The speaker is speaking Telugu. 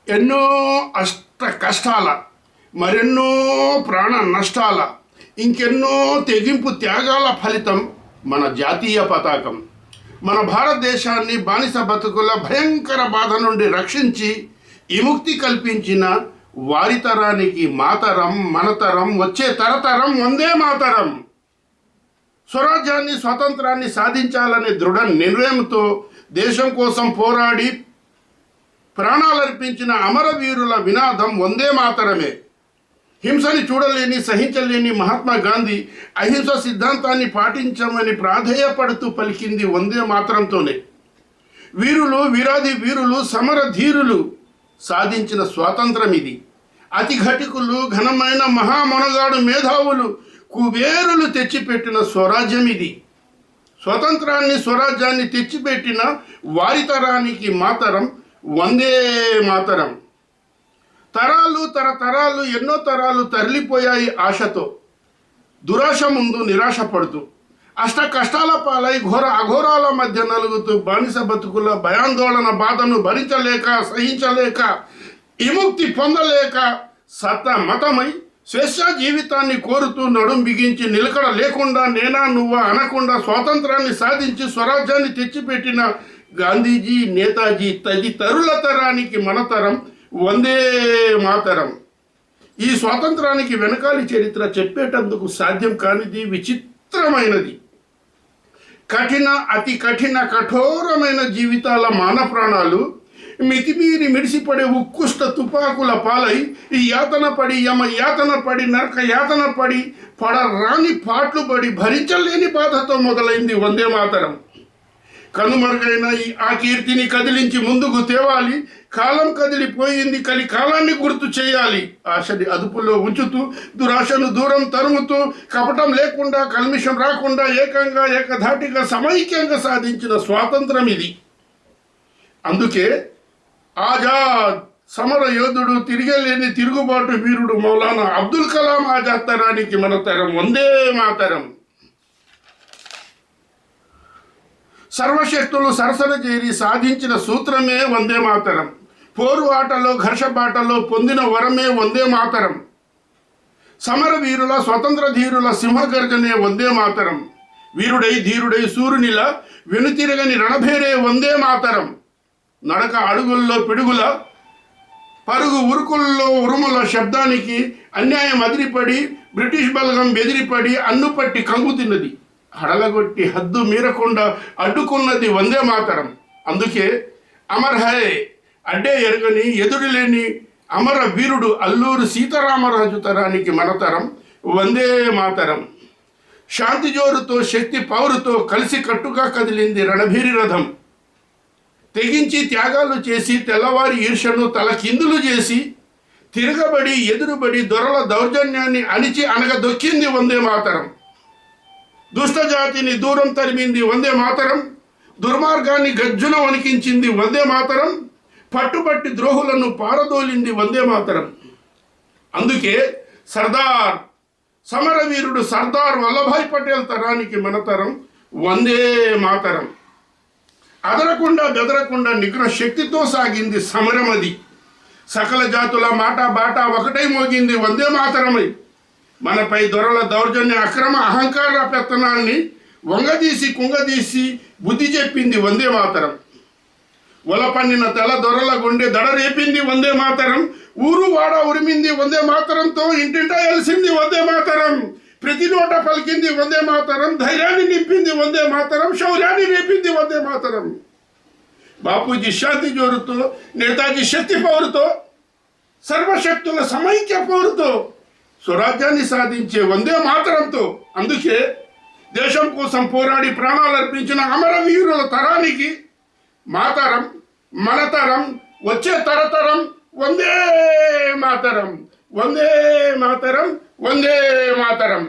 ఎన్నో అష్ట కష్టాల, మరెన్నో ప్రాణ నష్టాల, ఇంకెన్నో తెగింపు త్యాగాల ఫలితం మన జాతీయ పతాకం. మన భారతదేశాన్ని బానిస బతుకుల భయంకర బాధ నుండి రక్షించి విముక్తి కల్పించిన వారి తరానికి మాతరం, మనతరం, వచ్చే తరతరం వందే మాతరం. స్వరాజ్యాన్ని, స్వాతంత్రాన్ని సాధించాలనే దృఢ నిర్ణయంతో దేశం కోసం పోరాడి ప్రాణాలర్పించిన అమరవీరుల వినాదం వందే మాతరమే. హింసని చూడలేని, సహించలేని మహాత్మా గాంధీ అహింస సిద్ధాంతాన్ని పాటించమని ప్రాధేయపడుతూ పలికింది వందే మాతరంతోనే. వీరులు, వీరాది వీరులు, సమర ధీరులు సాధించిన స్వాతంత్రం ఇది. అతి ఘటికులు, ఘనమైన మహామొనగాడు మేధావులు, కుబేరులు తెచ్చిపెట్టిన స్వరాజ్యం ఇది. స్వతంత్రాన్ని, స్వరాజ్యాన్ని తెచ్చిపెట్టిన వారి తరానికి మాతరం వందే మాతరం. తరాలు, తరతరాలు, ఎన్నో తరాలు తరలిపోయాయి ఆశతో, దురాశ ముందు నిరాశ పడుతూ, అష్ట కష్టాల పాలై ఘోర అఘోరాల మధ్య నలుగుతూ బానిస బతుకుల భయాందోళన బాధను భరించలేక, సహించలేక, విముక్తి పొందలేక సతమతమై స్వేచ్ఛ జీవితాన్ని కోరుతూ నడుం బిగించి నిలకడ లేకుండా, నేనా నువ్వా అనకుండా స్వాతంత్రాన్ని సాధించి స్వరాజ్యాన్ని తెచ్చిపెట్టిన గాంధీజీ, నేతాజీ తదితరుల తరానికి మనతరం వందే మాతరం. ఈ స్వాతంత్రానికి వెనకాలి చరిత్ర చెప్పేటందుకు సాధ్యం కానిది, విచిత్రమైనది. కఠిన, అతి కఠిన, కఠోరమైన జీవితాల మాన ప్రాణాలు మితిమీరి మిడిసిపడే ఉత్కృష్ట తుపాకుల పాలై యాతన పడి, యమ యాతన పడి, నరక యాతన పడి, పడరాని పాట్లు పడి, భరించలేని బాధతో మొదలైంది వందే మాతరం. కనుమరుగైన ఆ కీర్తిని కదిలించి ముందుకు తేవాలి. కాలం కదిలిపోయింది, కలి కాలాన్ని గుర్తు చేయాలి. ఆశని అదుపులో ఉంచుతూ, దురాశను దూరం తరుముతూ, కపటం లేకుండా, కల్మిషం రాకుండా ఏకంగా, ఏకధాటిగా, సమైక్యంగా సాధించిన స్వాతంత్రం ఇది. అందుకే ఆజాద్ సమర యోధుడు, తిరిగలేని తిరుగుబాటు వీరుడు మౌలానా అబ్దుల్ కలాం ఆజాద్ తరానికి మన తరం వందే మాతరం. సర్వశక్తులు సరసన చేరి సాధించిన సూత్రమే వందే మాతరం. పోరు ఆటలో, ఘర్ష బాటలో పొందిన వరమే వందే మాతరం. సమర వీరుల, స్వతంత్ర ధీరుల సింహగర్జనే వందే మాతరం. వీరుడై ధీరుడై సూర్యునిలా వెనుతిరగని రణభేరే వందే మాతరం. నడక అడుగుల్లో పిడుగుల, పరుగు ఉరుకుల్లో ఉరుముల శబ్దానికి అన్యాయం అదిరిపడి, బ్రిటిష్ బలగం బెదిరిపడి అన్నుపట్టి కంగుతిన్నది. హడలగొట్టి హద్దు మీరకుండా అడ్డుకున్నది వందే మాతరం. అందుకే అమర్ హై, అడ్డే ఎరగని, ఎదురులేని అమర వీరుడు అల్లూరు సీతారామరాజు తరానికి మనతరం వందే మాతరం. శాంతి జోరుతో, శక్తి పౌరుతో కలిసి కట్టుగా కదిలింది రణభీరి రథం. తెగించి త్యాగాలు చేసి, తెల్లవారి ఈర్షను తలకిందులు చేసి, తిరగబడి, ఎదురుబడి దొరల దౌర్జన్యాన్ని అణిచి అనగదొక్కింది వందే మాతరం. దుష్టజాతిని దూరం తరిమింది వందే మాతరం. దుర్మార్గాన్ని గజ్జున వణికించింది వందే మాతరం. పట్టుబట్టి ద్రోహులను పారదోలింది వందే మాతరం. అందుకే సర్దార్, సమరవీరుడు సర్దార్ వల్లభాయ్ పటేల్ తరానికి మనతరం వందే మాతరం. అదరకుండా బెదరకుండా నిగ్రహ శక్తితో సాగింది సమరమది. సకల జాతుల మాట బాట ఒకటై మోగింది వందే మాతరమై. మనపై దొరల దౌర్జన్య, అక్రమ, అహంకార పెత్తనాన్ని వంగదీసి కుంగదీసి బుద్ధి చెప్పింది వందే మాతరం. ఒలపన్నిన తెల దొరల గుండె దడ రేపింది వందే మాతరం. ఊరు వాడ ఉరిమింది వందే మాతరంతో, ఇంటింటా ఎలిసింది వందే మాతరం. ప్రతి నోట పలికింది వందే మాతరం. ధైర్యాన్ని నింపింది వందే మాతరం. శౌర్యాన్ని రేపింది వందే మాతరం. బాపూజీ శాంతి జోరుతో, నేతాజీ శక్తి పౌరుతో, సర్వశక్తుల సమైక్య పౌరుతో స్వరాజ్యాన్ని సాధించే వందే మాతరంతో. అందుకే దేశం కోసం పోరాడి ప్రాణాలు అర్పించిన అమరవీరుల తరానికి మాతరం, మనతరం, వచ్చే తరతరం వందే మాతరం. వందే మాతరం, వందే మాతరం.